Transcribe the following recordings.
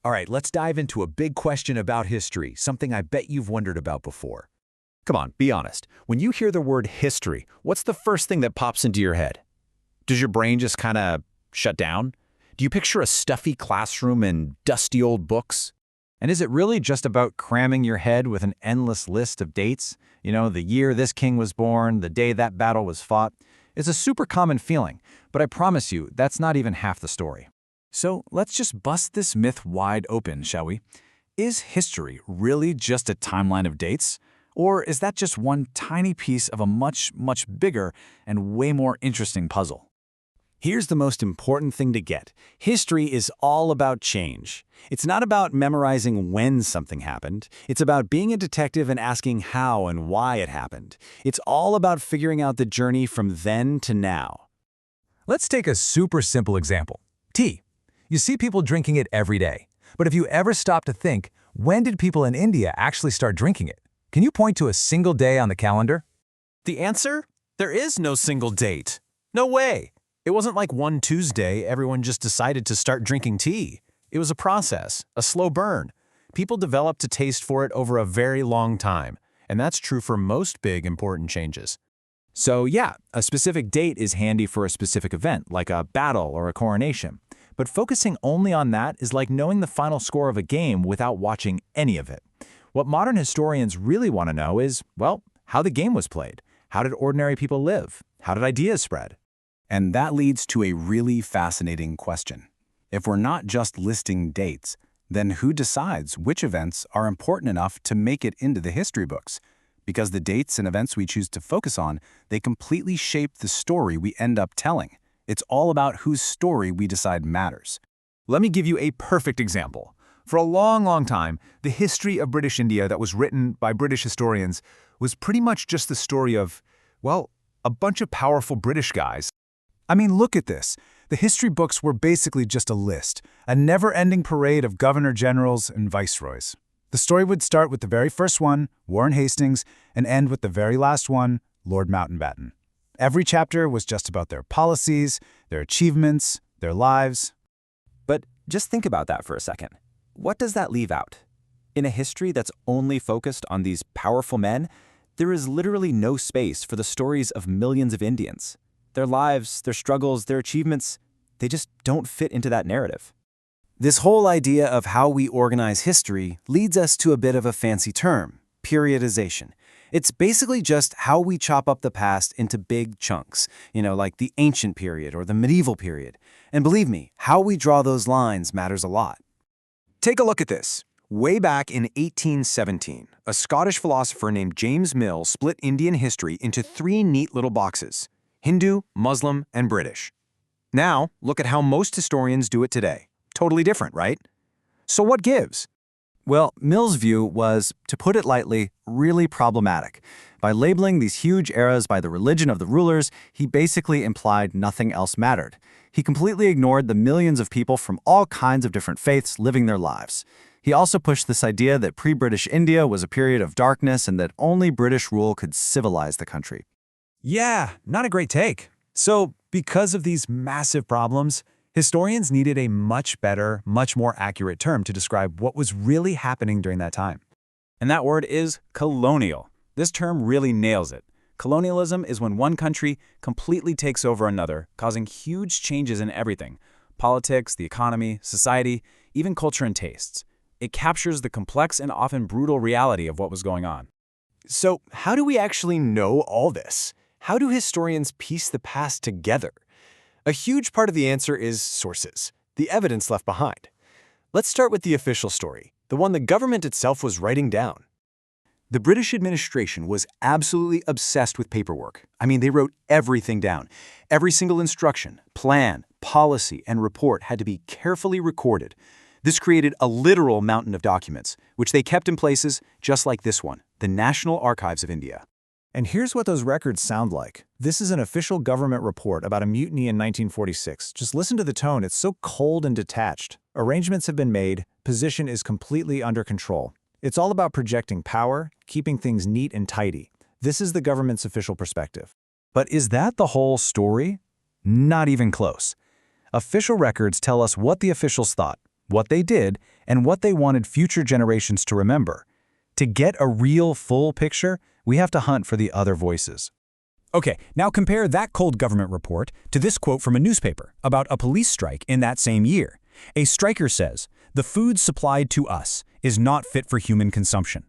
All right, let's dive into a big question about history, something I bet you've wondered about before. Come on, be honest. When you hear the word history, what's the first thing that pops into your head? Does your brain just kind of shut down? Do you picture a stuffy classroom and dusty old books? And is it really just about cramming your head with an endless list of dates? You know, the year this king was born, the day that battle was fought. It's a super common feeling, but I promise you, that's not even half the story. So let's just bust this myth wide open, shall we? Is history really just a timeline of dates? Or is that just one tiny piece of a much, much bigger and way more interesting puzzle? Here's the most important thing to get. History is all about change. It's not about memorizing when something happened. It's about being a detective and asking how and why it happened. It's all about figuring out the journey from then to now. Let's take a super simple example. Tea. You see people drinking it every day. But if you ever stop to think, when did people in India actually start drinking it? Can you point to a single day on the calendar? The answer? There is no single date. No way. It wasn't like one Tuesday everyone just decided to start drinking tea. It was a process, a slow burn. People developed a taste for it over a very long time, and that's true for most big, important changes. So yeah, a specific date is handy for a specific event, like a battle or a coronation. But focusing only on that is like knowing the final score of a game without watching any of it. What modern historians really want to know is, well, how the game was played. How did ordinary people live? How did ideas spread? And that leads to a really fascinating question. If we're not just listing dates, then who decides which events are important enough to make it into the history books? Because the dates and events we choose to focus on, they completely shape the story we end up telling. It's all about whose story we decide matters. Let me give you a perfect example. For a long, long time, the history of British India that was written by British historians was pretty much just the story of, well, a bunch of powerful British guys. I mean, look at this. The history books were basically just a list, a never-ending parade of governor-generals and viceroys. The story would start with the very first one, Warren Hastings, and end with the very last one, Lord Mountbatten. Every chapter was just about their policies, their achievements, their lives. But just think about that for a second. What does that leave out? In a history that's only focused on these powerful men, there is literally no space for the stories of millions of Indians. Their lives, their struggles, their achievements, they just don't fit into that narrative. This whole idea of how we organize history leads us to a bit of a fancy term, periodization. It's basically just how we chop up the past into big chunks, like the ancient period or the medieval period. And believe me, how we draw those lines matters a lot. Take a look at this. Way back in 1817, a Scottish philosopher named James Mill split Indian history into 3 neat little boxes: Hindu, Muslim, and British. Now, look at how most historians do it today. Totally different, right? So what gives? Well, Mill's view was, to put it lightly, really problematic. By labeling these huge eras by the religion of the rulers, he basically implied nothing else mattered. He completely ignored the millions of people from all kinds of different faiths living their lives. He also pushed this idea that pre-British India was a period of darkness and that only British rule could civilize the country. Yeah, not a great take. So, because of these massive problems, historians needed a much better, much more accurate term to describe what was really happening during that time. And that word is colonial. This term really nails it. Colonialism is when one country completely takes over another, causing huge changes in everything: politics, the economy, society, even culture and tastes. It captures the complex and often brutal reality of what was going on. So, how do we actually know all this? How do historians piece the past together? A huge part of the answer is sources, the evidence left behind. Let's start with the official story, the one the government itself was writing down. The British administration was absolutely obsessed with paperwork. I mean, they wrote everything down. Every single instruction, plan, policy, and report had to be carefully recorded. This created a literal mountain of documents, which they kept in places just like this one, the National Archives of India. And here's what those records sound like. This is an official government report about a mutiny in 1946. Just listen to the tone. It's so cold and detached. Arrangements have been made. Position is completely under control. It's all about projecting power, keeping things neat and tidy. This is the government's official perspective. But is that the whole story? Not even close. Official records tell us what the officials thought. what they did, and what they wanted future generations to remember. To get a real full picture, we have to hunt for the other voices. Okay, now compare that cold government report to this quote from a newspaper about a police strike in that same year. A striker says, "The food supplied to us is not fit for human consumption."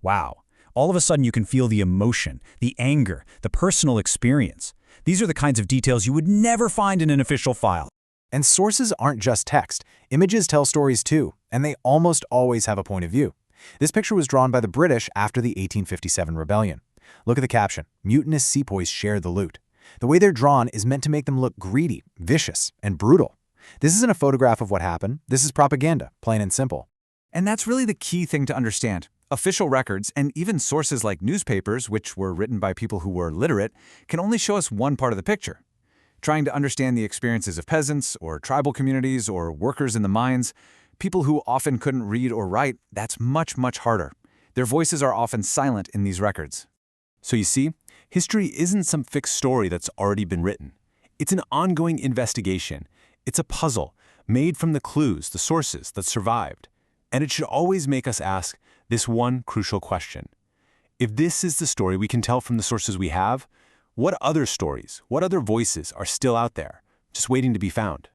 Wow. All of a sudden you can feel the emotion, the anger, the personal experience. These are the kinds of details you would never find in an official file. And sources aren't just text. Images tell stories too, and they almost always have a point of view. This picture was drawn by the British after the 1857 rebellion. Look at the caption, "Mutinous sepoys shared the loot." The way they're drawn is meant to make them look greedy, vicious, and brutal. This isn't a photograph of what happened. This is propaganda, plain and simple. And that's really the key thing to understand. Official records, and even sources like newspapers, which were written by people who were literate, can only show us one part of the picture. Trying to understand the experiences of peasants, or tribal communities, or workers in the mines, people who often couldn't read or write, that's much, much harder. Their voices are often silent in these records. So you see, history isn't some fixed story that's already been written. It's an ongoing investigation. It's a puzzle made from the clues, the sources that survived. And it should always make us ask this one crucial question. If this is the story we can tell from the sources we have, what other stories, what other voices are still out there, just waiting to be found?